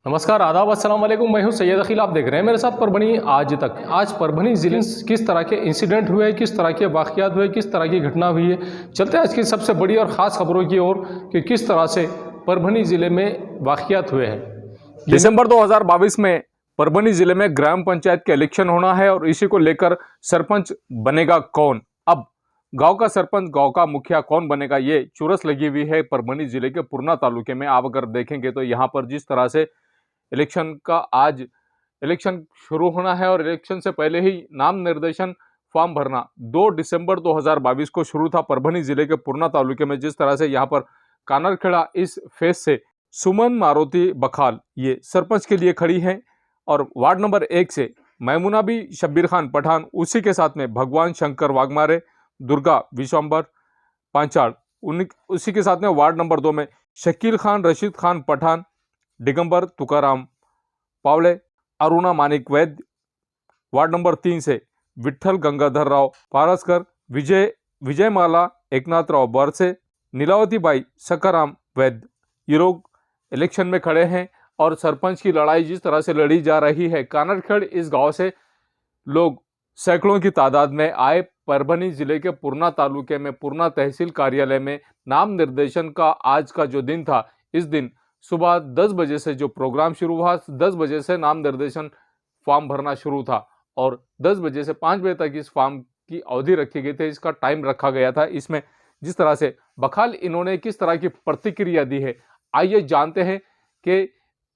नमस्कार, आदाब, अस्सलाम वालेकुम। मैं हूं सैयद अखिल। आप देख रहे हैं मेरे साथ परभनी आज तक। आज परभनी ज़िले में किस तरह के इंसिडेंट हुए, किस तरह के वाक़यात हुए, किस तरह की घटना हुई है, चलते हैं आज की सबसे बड़ी और ख़ास खबरों की ओर कि किस तरह से परभनी ज़िले में वाक़यात हुए हैं। दिसंबर 2022 में परभनी जिले में ग्राम पंचायत के इलेक्शन होना है और इसी को लेकर सरपंच बनेगा कौन। अब गांव का सरपंच, गांव का मुखिया कौन बनेगा, ये चुरस लगी हुई है परभनी जिले के पुरना तालुके में। आप अगर देखेंगे तो यहाँ पर जिस तरह से इलेक्शन का आज इलेक्शन शुरू होना है और इलेक्शन से पहले ही नाम निर्देशन फॉर्म भरना 2 दिसंबर 2022 को शुरू था परभनी जिले के पुरना तालुके में। जिस तरह से यहाँ पर कानरखेड़ा इस फेज से सुमन मारुति बखाल ये सरपंच के लिए खड़ी हैं और वार्ड नंबर 1 से मैमुना भी शब्बीर खान पठान, उसी के साथ में भगवान शंकर वाघमारे, दुर्गा विश्वंबर पांचाल, उसी के साथ में वार्ड नंबर 2 में शकील खान रशीद खान पठान, दिगंबर तुकाराम पावले, अरुणा मानिक वैद्य, वार्ड नंबर 3 से विठ्ठल गंगाधर राव पारसकर, विजयमाला एकनाथराव बरसे, नीलावती बाई सकाराम वैद्य, ये लोग इलेक्शन में खड़े हैं। और सरपंच की लड़ाई जिस तरह से लड़ी जा रही है, कानरखेड़ इस गांव से लोग सैकड़ों की तादाद में आए परभनी जिले के पुरना तालुके में पुरना तहसील कार्यालय में नाम निर्देशन का आज का जो दिन था, इस दिन सुबह 10 बजे से जो प्रोग्राम शुरू हुआ, 10 बजे से नाम निर्देशन फॉर्म भरना शुरू था और 10 बजे से 5 बजे तक इस फॉर्म की अवधि रखी गई थी, इसका टाइम रखा गया था। इसमें जिस तरह से बखाल इन्होंने किस तरह की प्रतिक्रिया दी है, आइए जानते हैं कि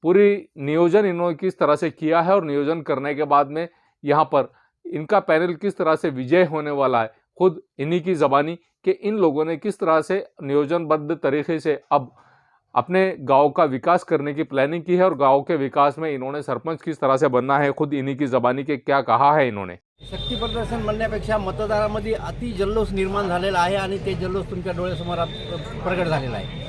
पूरी नियोजन इन्होंने किस तरह से किया है और नियोजन करने के बाद में यहाँ पर इनका पैनल किस तरह से विजय होने वाला है, खुद इन्हीं की ज़बानी कि इन लोगों ने किस तरह से नियोजनबद्ध तरीके से अब अपने गांव का विकास करने की प्लानिंग की है और गांव के विकास में इन्होंने सरपंच किस तरह से बनना है, खुद इन्हीं की ज़बानी के क्या कहा है इन्होंने। शक्ती प्रदर्शन म्हणण्यापेक्षा मतदारामध्ये अति जल्लोष निर्माण झालेला आहे आणि ते जल्लोष तुमच्या डोळ्यासमोर प्रगट झालेला आहे।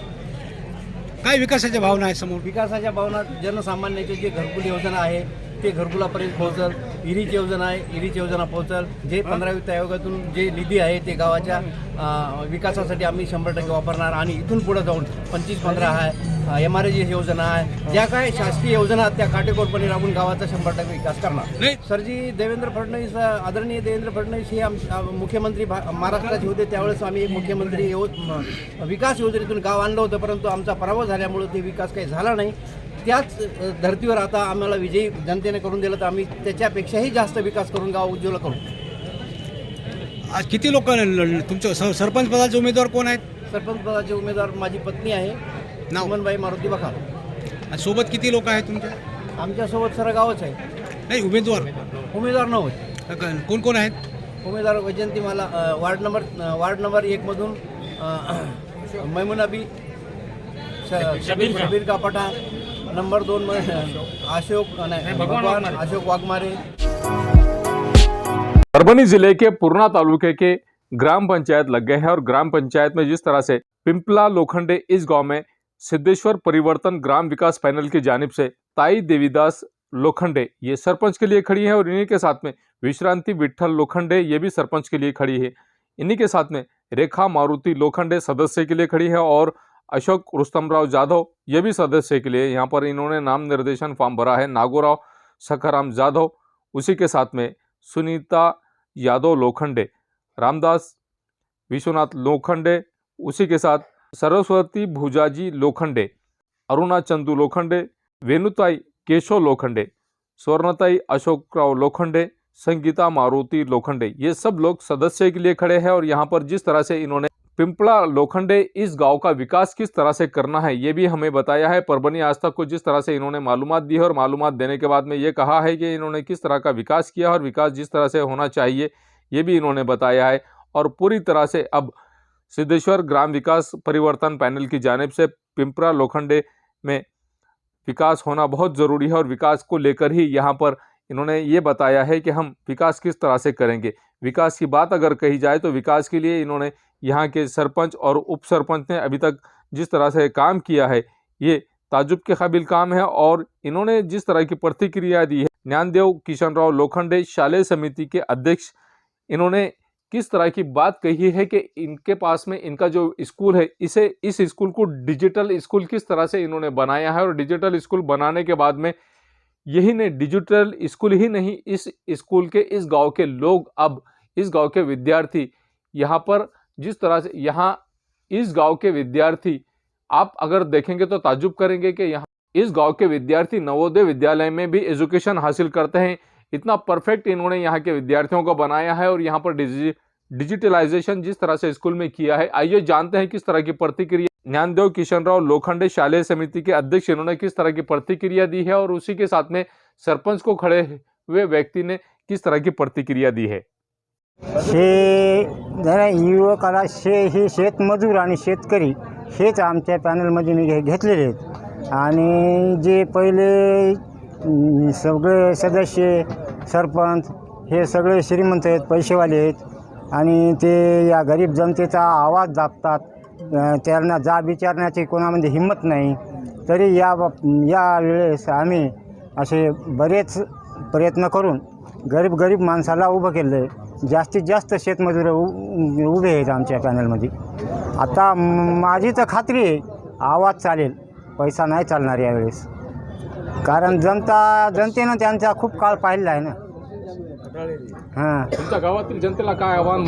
काय विकासाच्या भावना आहे समोर? विकासाच्या भावना जनसामान्याची जी घरकुल योजना आहे ते घरकुलापर्यंत पोहोचल, इरीच योजना आहे इरीच योजना पोहोचल, जे 15 वित्त आयोगातून जे निधी आहे ते गावाच्या विकासासाठी आम्ही 100% वापरणार आणि इथून पुढे जाऊन 25-15 आहे MRG योजना आहे, ज्या काय शासकीय योजना त्या काटेकोरपणे राबून गावाचा 100% विकास करणार। सरजी देवेंद्र फडणवीस, आदरणीय देवेंद्र फडणवीस हे मुख्यमंत्री महाराष्ट्राचे होते, त्यावेळेस आम्ही एक मुख्यमंत्री विकास योजनेतून गाव आणलं होतं, परंतु आमचा पराभव झाल्यामुळे ते विकास काही झाला नाही। त्याच धर्तीवर आता आम्हाला विजयी जनतेने करून दिलं तर आम्ही त्याच्यापेक्षाही जास्त विकास करून गाव उज्ज्वल करू। आज किती लोक तुमच्या सरपंच पदाचे उमेदवार कोण आहेत? सरपंच पदाचे उमेदवार माझी पत्नी आहे सुमनबाई मारुती बखाल। आणि सोबत किती लोक आहेत तुमच्या? आमच्यासोबत सर गावच आहे। नाही, उमेदवार नव्हते। कोण कोण आहेत उमेदवार? वैजंतीमाला वार्ड नंबर 1 मधून मैमुना बी शबीर का पठाण, नंबर 2 में भगवान अशोक वाघमारे। परभनी जिले के पुरना तालुके के ग्राम पंचायत लग गए हैं और ग्राम पंचायत में जिस तरह से पिंपला लोखंडे इस गांव में सिद्धेश्वर परिवर्तन ग्राम विकास पैनल की जानिब से ताई देवीदास लोखंडे ये सरपंच के लिए खड़ी है और इन्हीं के साथ में विश्रांति विठ्ठल लोखंडे ये भी सरपंच के लिए खड़ी है। इन्हीं के साथ में रेखा मारुति लोखंडे सदस्य के लिए खड़ी है और अशोक रुस्तमराव जाधव ये भी सदस्य के लिए यहाँ पर इन्होंने नाम निर्देशन फॉर्म भरा है। नागोराव सखाराम जाधव, उसी के साथ में सुनीता यादव लोखंडे, रामदास विश्वनाथ लोखंडे, उसी के साथ सरस्वती भुजाजी लोखंडे, अरुणा चंदू लोखंडे, वेणुताई केशव लोखंडे, स्वर्णताई अशोकराव लोखंडे, संगीता मारुति लोखंडे, ये सब लोग सदस्य के लिए खड़े हैं। और यहाँ पर जिस तरह से इन्होंने पिंपला लोखंडे इस गांव का विकास किस तरह से करना है ये भी हमें बताया है। परभनी आज तक को जिस तरह से इन्होंने मालूमात दी है और मालूमात देने के बाद में ये कहा है कि इन्होंने किस तरह का विकास किया और विकास जिस तरह से होना चाहिए ये भी इन्होंने बताया है। और पूरी तरह से अब सिद्धेश्वर ग्राम विकास परिवर्तन पैनल की जानिब से पिंपला लोखंडे में विकास होना बहुत ज़रूरी है और विकास को लेकर ही यहाँ पर इन्होंने ये बताया है कि हम विकास किस तरह से करेंगे। विकास की बात अगर कही जाए तो विकास के लिए इन्होंने यहाँ के सरपंच और उप सरपंच ने अभी तक जिस तरह से काम किया है ये ताजुब के काबिल काम है। और इन्होंने जिस तरह की प्रतिक्रिया दी है, ज्ञानदेव किशनराव लोखंडे शालेय समिति के अध्यक्ष, इन्होंने किस तरह की बात कही है कि इनके पास में इनका जो स्कूल है इस स्कूल को डिजिटल स्कूल किस तरह से इन्होंने बनाया है, और डिजिटल स्कूल बनाने के बाद में यही नहीं, डिजिटल स्कूल ही नहीं, इस स्कूल के इस गांव के लोग, अब इस गांव के विद्यार्थी यहाँ पर जिस तरह से यहाँ इस गांव के विद्यार्थी आप अगर देखेंगे तो ताज्जुब करेंगे कि यहाँ इस गांव के विद्यार्थी नवोदय विद्यालय में भी एजुकेशन हासिल करते हैं। इतना परफेक्ट इन्होंने यहाँ के विद्यार्थियों को बनाया है और यहाँ पर डिजिटलाइजेशन जिस तरह से स्कूल में किया है। आइए जानते हैं किस तरह की प्रतिक्रिया ज्ञानदेव किशनराव लोखंडे शालेय समिति के अध्यक्ष इन्होंने किस तरह की प्रतिक्रिया दी है, और उसी के साथ में सरपंच को खड़े हुए व्यक्ति ने किस तरह की प्रतिक्रिया दी है। जरा युवकाला ही शेतमजूर आणि शेतकरी हेच आमच्या पॅनलमध्ये मी घेतलेले आहेत, आणि जे पहिले सगळे सदस्य सरपंच हे सगळे श्रीमंत आहेत, पैसेवाले आहेत, आणि ते या गरीब जनतेचा आवाज दाबतात, त्यांना जाब विचारण्याची कोणामध्ये हिंमत नाही। तरी या वेळेस आम्ही असे बरेच प्रयत्न करून गरीब माणसाला उभं केलं आहे। जास्तीत जास्त शेतमजूर उभे आहेत आमच्या पॅनलमध्ये। आता माझी तर खात्री आहे आवाज चालेल, पैसा नाही चालणार यावेळेस, कारण जनतेनं त्यांचा खूप काळ पाहिलेला आहे ना। हां, तुमच्या गावातील जनतेला काय आवाहन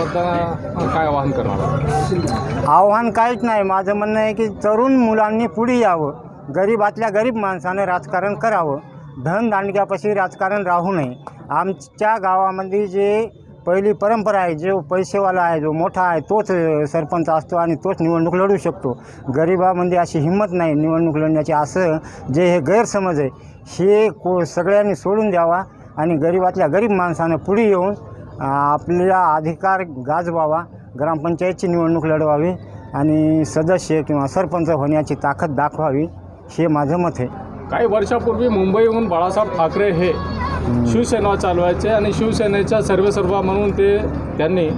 करणार? आव्हान काहीच नाही। माझं म्हणणं आहे की तरुण मुलांनी पुढे यावं, गरीबातल्या गरीब माणसानं राजकारण करावं, धनदांडग्यापाशी राजकारण राहू नये। आमच्या गावामध्ये जे पहिली परंपरा आहे, जो पैसेवाला आहे, जो मोठा आहे तोच सरपंच असतो आणि तोच निवडणूक लढू शकतो। गरिबामध्ये अशी हिंमत नाही निवडणूक लढण्याची, असं जे हे गैरसमज आहे हे सगळ्यांनी सोडून द्यावा आणि गरिबातल्या गरीब माणसानं पुढे येऊन आपला अधिकार गाजवावा, ग्रामपंचायतची निवडणूक लढवावी आणि सदस्य किंवा सरपंच होण्याची ताकद दाखवावी, हे माझं मत आहे। काही वर्षापूर्वी मुंबईहून बाळासाहेब ठाकरे हे शिवसेना चालवायचे आणि शिवसेनेच्या सर्वेसर्वा म्हणून त्यांनी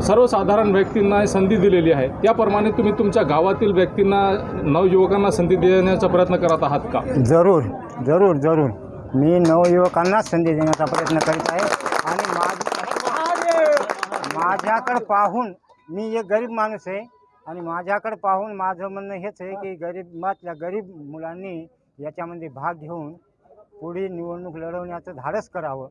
सर्वसाधारण व्यक्तींना संधी दिलेली आहे। त्याप्रमाणे तुम्ही तुमच्या गावातील व्यक्तींना, नवयुवकांना संधी देण्याचा प्रयत्न करत आहात का? जरूर जरूर जरूर, मी नवयुवकांना संधी देण्याचा प्रयत्न करीत आहे। आणि माझ्याकडे पाहून, मी एक गरीब माणूस आहे आणि माझ्याकडे पाहून माझं म्हणणं हेच आहे की गरीब मुलांनी याच्यामध्ये भाग घेऊन पुढे निवडणूक लढवण्याचं धाडस करावं,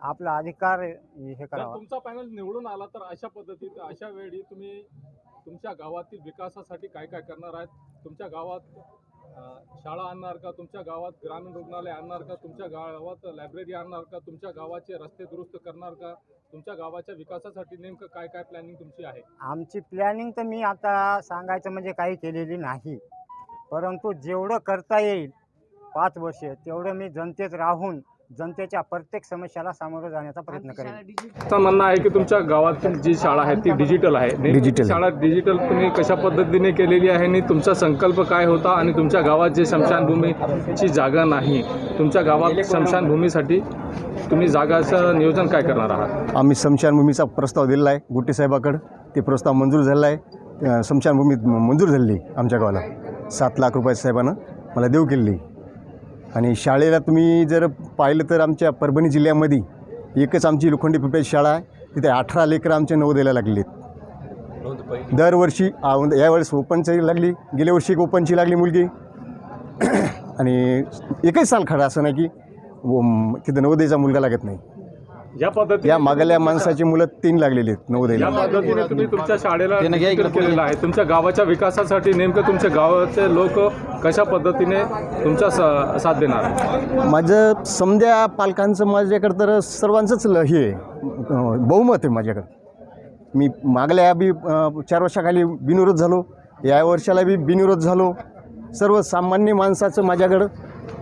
आपला अधिकार हे करावा। तुमचा पॅनल निवडून आला तर अशा वेळी तुम्ही तुमच्या गावातील विकासासाठी काय काय करणार आहात? तुमच्या गावात शाळा आणणार का? तुमच्या गावात ग्रामीण रुग्णालय आणणार का? तुमच्या गावात लायब्ररी आणणार का? तुमच्या गावाचे रस्ते दुरुस्त करणार का? तुमच्या गावाच्या विकासासाठी नेमकं काय काय प्लॅनिंग तुमची आहे? आमची प्लॅनिंग तर मी आता सांगायचं म्हणजे काही केलेली नाही, परंतु जेवढं करता येईल 5 वर्ष तेवढं मी जनतेत राहून जनतेच्या प्रत्येक समस्याला सामोरं जाण्याचा प्रयत्न करेन। असं म्हणणं आहे की तुमच्या गावातील जी शाळा आहे ती डिजिटल आहे। डिजिटल शाळा डिजिटल तुम्ही कशा पद्धतीने केलेली आहे आणि तुमचा संकल्प काय होता? आणि तुमच्या गावात जे स्मशानभूमीची जागा नाही, तुमच्या गावात स्मशानभूमीसाठी तुम्ही जागाचं नियोजन काय करणार आहात? आम्ही स्मशानभूमीचा प्रस्ताव दिलेला आहे गुट्टे साहेबाकडे, ते प्रस्ताव मंजूर झालेला आहे। स्मशानभूमी मंजूर झालेली आमच्या गावाला, 7 लाख रुपये साहेबानं मला देऊ केलेली। आणि शाळेला तुम्ही जर पाहिलं तर आमच्या परभणी जिल्ह्यामध्ये एकच आमची लोखंडी पिंपळाची शाळा आहे, तिथे 18 लेकरं आमच्या नवोदयाला लागली आहेत। दरवर्षी यावेळेस ओपनची लागली, गेल्या वर्षी एक ओपनची लागली मुलगी, आणि एकच साल खडा असं नाही की तिथं नवोदयाचा मुलगा लागत नाही। या पद्धतीने या मागल्या माणसाची मुलं 3 लागलेली आहेत नवोदयाला। या पद्धतीने तुम्ही तुमच्या शाळेला डिजिटल केलेलं आहे। तुमच्या गावाच्या विकासासाठी नेमकं तुमच्या गावाचे लोक कशा पद्धतीने तुमचा साथ देणार? माझं समध्या पालकांचं माझ्याकडं तर सर्वांचंच हे बहुमत आहे माझ्याकडं। मी मागल्या बी 4 वर्षाखाली बिनविरोध झालो, या वर्षाला बी बिनविरोध झालो। सर्वसामान्य माणसाचं माझ्याकडं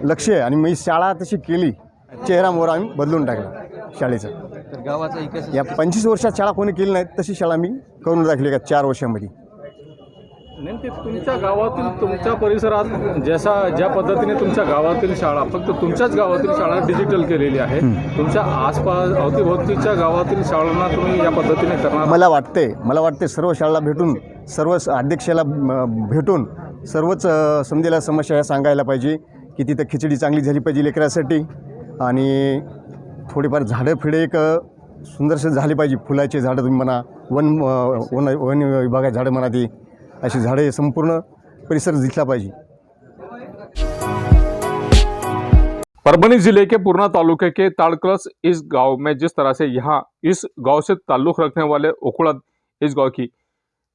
लक्ष आहे आणि मी शाळा तशी केली, चेहरा मोहरा आम्ही बदलून टाकला शाळेचा। तर गावाचा विकास या 25 वर्षात शाळा कोणी केली नाही, तशी शाळा मी करून दाखली का 4 वर्षामध्ये। नेमकी तुमच्या गावातील, तुमच्या परिसरात ज्या पद्धतीने तुमच्या गावातील शाळा, फक्त तुमच्याच गावातील शाळा डिजिटल केलेली आहे, तुमच्या आसपास अवतीभोवतीच्या गावातील शाळांना तुम्ही या पद्धतीने करणार? मला वाटते सर्व शाळेला भेटून, सर्व अध्यक्षाला भेटून सर्वच समजेला समस्या ह्या सांगायला पाहिजे की तिथं खिचडी चांगली झाली पाहिजे लेकरासाठी, आणि थोडीफार झाडं फिडे एक सुंदरसे झाले पाहिजे. फुलाचे झाडं तुम्ही म्हणा, वन विभागाची झाडं म्हणा, ती अशी झाडे संपूर्ण परिसर दिसला पाहिजे. परभनी जिले के पूर्णा तालुके के ताड़कलस इस गांव में जिस तरह से यहाँ इस गांव से ताल्लुक़ रखने वाले उखड़द इस गांव की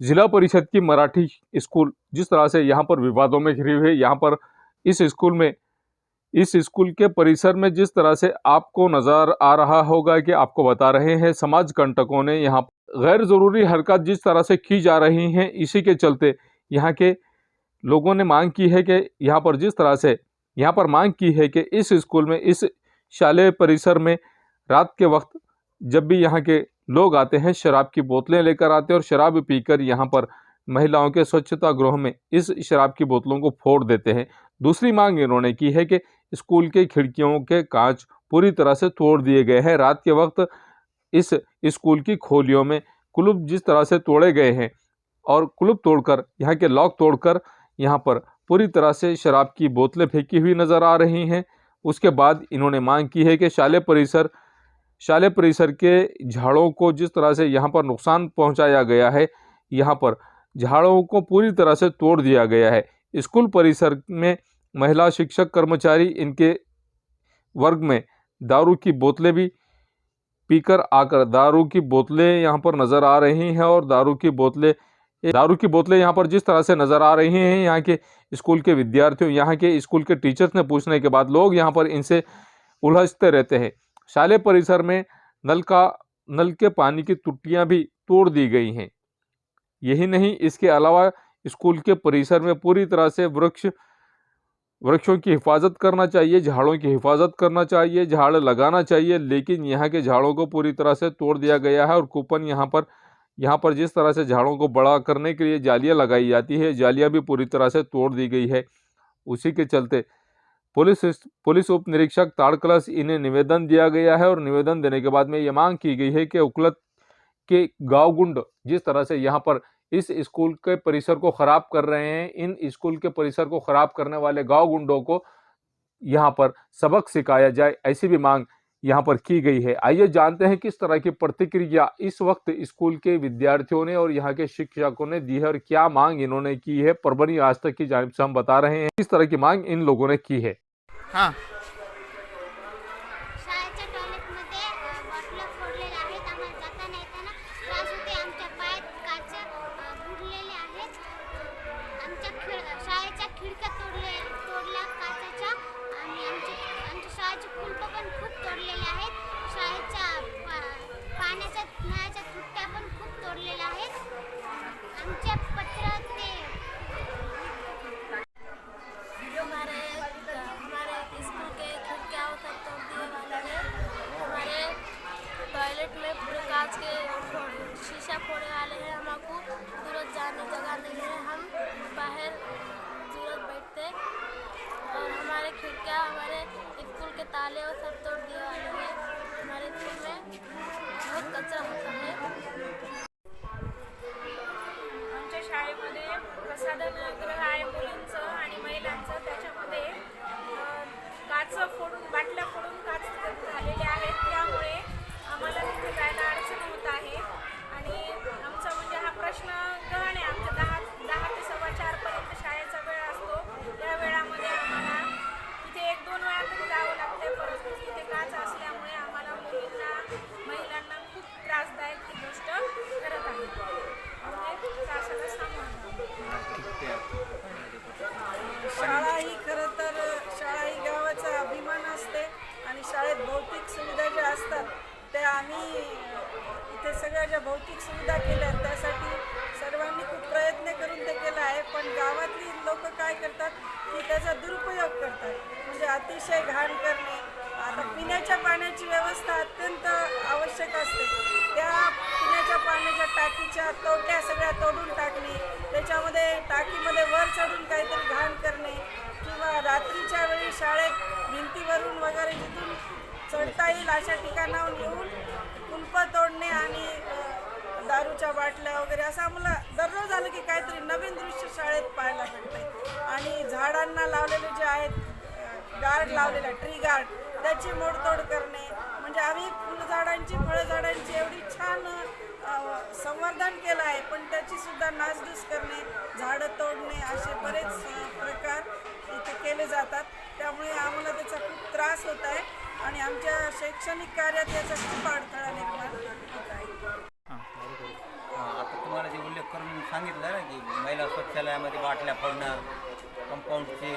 जिला परिषद की मराठी स्कूल जिस तरह से यहाँ पर विवादों में घिरी हुई है, यहाँ पर इस स्कूल के परिसर में जिस तरह से आपको नज़र आ रहा होगा कि आपको बता रहे हैं समाज कंटकों ने यहाँ गैर ज़रूरी हरकत जिस तरह से की जा रही हैं, इसी के चलते यहाँ के लोगों ने मांग की है कि यहाँ पर जिस तरह से यहाँ पर मांग की है कि इस स्कूल में इस शालेय परिसर में रात के वक्त जब भी यहाँ के लोग आते हैं शराब की बोतलें लेकर आते हैं और शराब पीकर यहाँ पर महिलाओं के स्वच्छता गृह में इस शराब की बोतलों को फोड़ देते हैं। दूसरी मांग इन्होंने की है कि स्कूल के खिड़कियों के कांच पूरी तरह से तोड़ दिए गए हैं। रात के वक्त इस स्कूल की खोलियों में कुलूप जिस तरह से तोड़े गए हैं और कुलूप तोड़कर यहाँ के लॉक तोड़कर यहाँ पर पूरी तरह से शराब की बोतलें फेंकी हुई नज़र आ रही हैं। उसके बाद इन्होंने मांग की है कि शालेय परिसर के झाड़ों को जिस तरह से यहाँ पर नुकसान पहुँचाया गया है, यहाँ पर झाड़ों को पूरी तरह से तोड़ दिया गया है। स्कूल परिसर में महिला शिक्षक कर्मचारी इनके वर्ग में दारू की बोतलें भी पीकर आकर दारू की बोतलें यहाँ पर नज़र आ रही हैं और दारू की बोतलें यहाँ पर जिस तरह से नज़र आ रही हैं, यहाँ के स्कूल के विद्यार्थियों, यहाँ के स्कूल के टीचर्स ने पूछने के बाद लोग यहाँ पर इनसे उलझते रहते हैं। शालेय परिसर में नल के पानी की टुट्टियाँ भी तोड़ दी गई हैं। यही नहीं, इसके अलावा स्कूल के परिसर में पूरी तरह से वृक्षों की हिफाजत करना चाहिए, झाड़ों की हिफाजत करना चाहिए, झाड़ लगाना चाहिए, लेकिन यहाँ के झाड़ों को पूरी तरह से तोड़ दिया गया है। और कूपन यहाँ पर जिस तरह से झाड़ों को बड़ा करने के लिए जालियाँ लगाई जाती है, जालियाँ भी पूरी तरह से तोड़ दी गई है। उसी के चलते पुलिस उप निरीक्षक ताड़कलस इन्हें निवेदन दिया गया है और निवेदन देने के बाद में ये मांग की गई है कि उखलत के गाँव गुंड जिस तरह से यहाँ पर इस स्कूल के परिसर को ख़राब कर रहे हैं, इन स्कूल के परिसर को ख़राब करने वाले गाँव गुंडों को यहाँ पर सबक सिखाया जाए, ऐसी भी मांग यहाँ पर की गई है। आइए जानते हैं किस तरह की प्रतिक्रिया इस वक्त स्कूल के विद्यार्थियों ने और यहाँ के शिक्षकों ने दी है और क्या मांग इन्होंने की है। परभनी आज तक की जानिब से हम बता रहे हैं किस तरह की मांग इन लोगों ने की है। हाँ, शाळेच्या टॉयलेटमध्ये बॉटल फोडलेल्या आहेत. आम्हाला जाताना येताना त्रास होते. आमच्या पायात काच बुडलेले आहेत. आमच्या शाळेच्या खिडक्या तोडल्या काचेच्या आणि आमच्या शाळेचे कुलप पण खूप तोडलेले आहेत. शाळेच्या पाण्याच्या नळाच्या तुट्ट्या पण खूप तोडलेल्या आहेत. आमच्या पत्र ते हमारे स्कूल के खिड़कियाँ सब तोड़ दिए वाले हैं। हमारे टॉयलेट में पूरे कांच के शीशा फोड़ने वाले हैं। हमको सूरत जाने जगह नहीं है, हम बाहर सूरत बैठते और हमारे खिड़कियाँ हमारे स्कूल के ताले और सब तोड़ दिए वाले हैं। हमारे स्कूल में बहुत कचरा होता है। आमच्या शाळेमध्ये प्रसाधनगृह आहे मुलींचं आणि महिलांचं. त्याच्यामध्ये काच फोडून बाटल्या फोडून काच झालेले आहेत. त्यामुळे आम्हाला तिथे जायला अडचण होत आहे आणि आमचा म्हणजे हा प्रश्न गहन आहे. आमच्या 10 ते 4:15 पर्यंत शाळेचा वेळ असतो. त्या वेळामध्ये आम्हाला तिथे 1-2 वेळा तरी जावं लागते, परंतु तिथे काच असल्यामुळे आम्हाला महिलांना खूप त्रासदायक ही गोष्ट करत आहे. त्यामुळे त्रासाला सामोरं शाळा ही खरं तर शाळा ही गावाचा अभिमान असते आणि शाळेत भौतिक सुविधा ज्या असतात त्या आम्ही इथे सगळ्या ज्या भौतिक सुविधा केल्या त्यासाठी सर्वांनी खूप प्रयत्न करून ते केलं आहे. पण गावातली लोक काय करतात की त्याचा दुरुपयोग करतात, म्हणजे अतिशय घाण करणे. आता पिण्याच्या पाण्याची व्यवस्था अत्यंत आवश्यक असते. त्या पिण्याच्या पाण्याच्या टाकीच्या तोट्या सगळ्या तोडून टाकणे, त्याच्यामध्ये टाकीमध्ये वर चढून काहीतरी घाण करणे किंवा रात्रीच्या वेळी शाळेत भिंतीवरून वगैरे जिथून चढता येईल अशा ठिकाणाहून येऊन कुलपं तोडणे आणि दारूच्या बाटल्या वगैरे असं आम्हाला दररोज आलं की काहीतरी नवीन दृश्य शाळेत पाहायला भेटते. आणि झाडांना लावलेले जे आहेत गार्ड लावलेला ट्री गार्ड त्याची मोडतोड करणे, म्हणजे आम्ही फुलझाडांची फळझाडांची एवढी छान संवर्धन केलं आहे, पण त्याची सुद्धा नासधूस करणे, झाडं तोडणे असे बरेच प्रकार इथे केले जातात. त्यामुळे आम्हाला त्याचा खूप त्रास होत आहे आणि आमच्या शैक्षणिक कार्यात याचा खूप अडथळा निर्माण होत आहे. आता तुम्हाला जे उल्लेख करून सांगितलं ना की महिला शौचालयामध्ये बाटल्या फोडणं, कंपाऊंडचे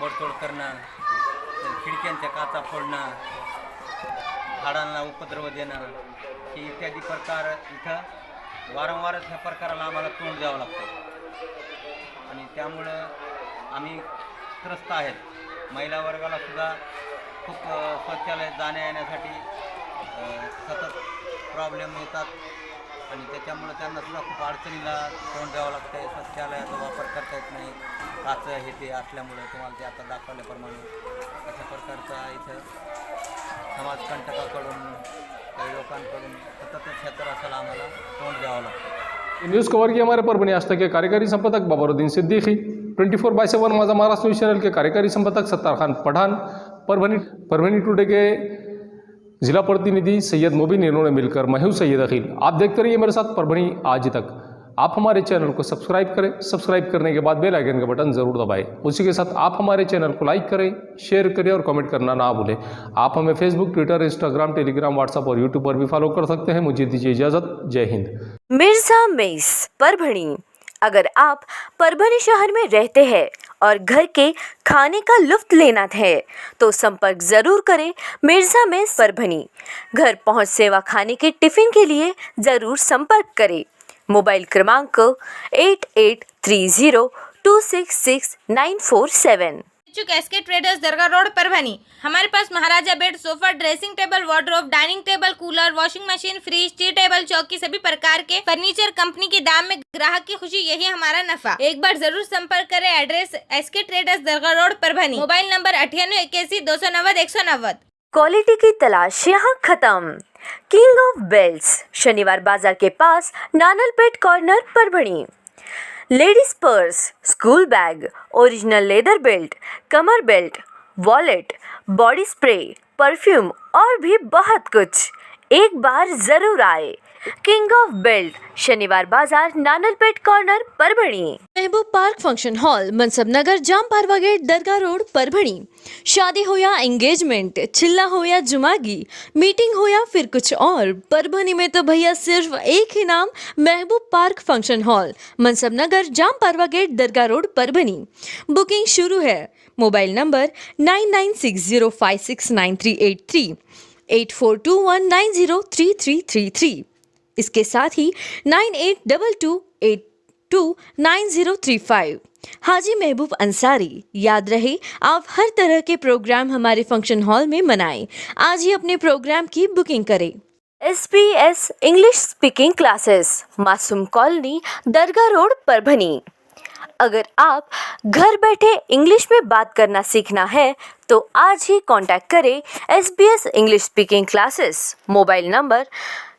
मोडतोड करणं, खिडक्यांच्या काचा फोडणं, झाडांना उपद्रव देणं, हे इत्यादी प्रकार इथं वारंवारच ह्या प्रकाराला आम्हाला तोंड द्यावं लागतं आणि त्यामुळं आम्ही त्रस्त आहेत. महिला वर्गालासुद्धा खूप शौचालयात जाण्या येण्यासाठी सतत प्रॉब्लेम येतात आणि त्याच्यामुळं त्यांनासुद्धा खूप अडचणीला तोंड द्यावं लागतं आहे. शौचालयाचा वापर करता येत नाही, काचं हे ते असल्यामुळं तुम्हाला ते आता दाखवल्याप्रमाणे अशा प्रकारचा इथं समाजकंटकाकडून काही लोकांकडून सततच ह्या त्रासाला आम्हाला तोंड द्यावं लागतं. न्यूज़ कवर किया हमारे परभनी आज तक के कार्यकारी संपादक बाबरुद्दीन सिद्दीकी, 24/7 माझा महाराष्ट्र न्यूज़ चैनल के कार्यकारी संपादक सत्तार खान पठान, परभनी टुडे के जिला प्रतिनिधि सैयद मुबीन, इन्होंने मिलकर मैं हूं सैयद अखिल। आप देखते रहिए मेरे साथ परभनी आज तक। आप हमारे चैनल को सब्सक्राइब करें, सब्सक्राइब करने के बाद बेल आइकन का बटन ज़रूर दबाएं। उसी के साथ आप हमारे चैनल को लाइक करें, शेयर करें और कमेंट करना ना भूलें। आप हमें Facebook, Twitter, Instagram, Telegram, WhatsApp और यूट्यूब पर भी फॉलो कर सकते हैं। मुझे दीजिए इजाज़त। जय हिंद। मिर्जा मेस परभणी। अगर आप परभणी शहर में रहते हैं और घर के खाने का लुत्फ लेना है तो संपर्क जरूर करें मिर्जा मेस परभणी। घर पहुंच सेवा खाने के टिफिन के लिए जरूर संपर्क करें। मोबाइल क्रमांक 8830266947। एसके ट्रेडर्स दरगाह रोड परभणी। हमारे पास महाराजा bed, sofa, dressing table, wardrobe, dining table, cooler, washing machine, fridge, tea table, चौकी, सभी प्रकार के फर्नीचर कंपनी के दाम में ग्राहक की खुशी, यही हमारा नफा। एक बार जरूर संपर्क करें। एड्रेस एसके ट्रेडर्स दरगाह road Parbhani. Mobile number 9881 quality की तलाश यहाँ खत्म। किंग ऑफ बेल्ट्स, शनिवार बाजार के पास, Nanalpeth corner Parbhani. Ladies purse, school bag, original leather belt, कमर belt, wallet, body spray, perfume और भी बहुत कुछ। एक बार जरूर आए। किंग ऑफ बेल्ट, शनिवार बाजार, नानलपेट कॉर्नर परभणी। महबूब पार्क फंक्शन हॉल, मनसब नगर, जाम पारवा गेट, दरगाह रोड परभणी। शादी हो या एंगेजमेंट, चिल्ला हो या जुमागी, मीटिंग हो या फिर कुछ और, परभणी में तो भैया सिर्फ एक ही नाम, महबूब पार्क फंक्शन हॉल, मनसब नगर, जाम पारवा गेट, दरगाह रोड परभणी। बुकिंग शुरू है। Mobile number 9960569383, 8421903333। इसके साथ ही 9822829035। हाजी महबूब अंसारी। याद रहे, आप हर तरह के प्रोग्राम हमारे फंक्शन हॉल में मनाएं। आज ही अपने प्रोग्राम की बुकिंग करें। SBS इंग्लिश स्पीकिंग क्लासेस, मासूम कॉलोनी, दरगाह रोड परभणी। अगर आप घर बैठे इंग्लिश में बात करना सीखना है तो आज ही कांटेक्ट करें SBS English speaking classes. Mobile number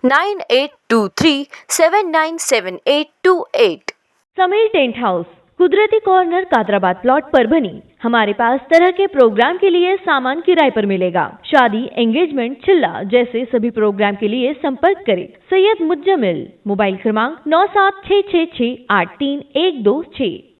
9823797828। Sameer tent house, कुदरती कॉर्नर, कादराबाद प्लॉट परभणी। हमारे पास तरह के प्रोग्राम के लिए सामान किराए पर मिलेगा। शादी, एंगेजमेंट, चिल्ला जैसे सभी प्रोग्राम के लिए संपर्क करें सैयद मुज्जमिल। मोबाइल क्रमांक 9766683126।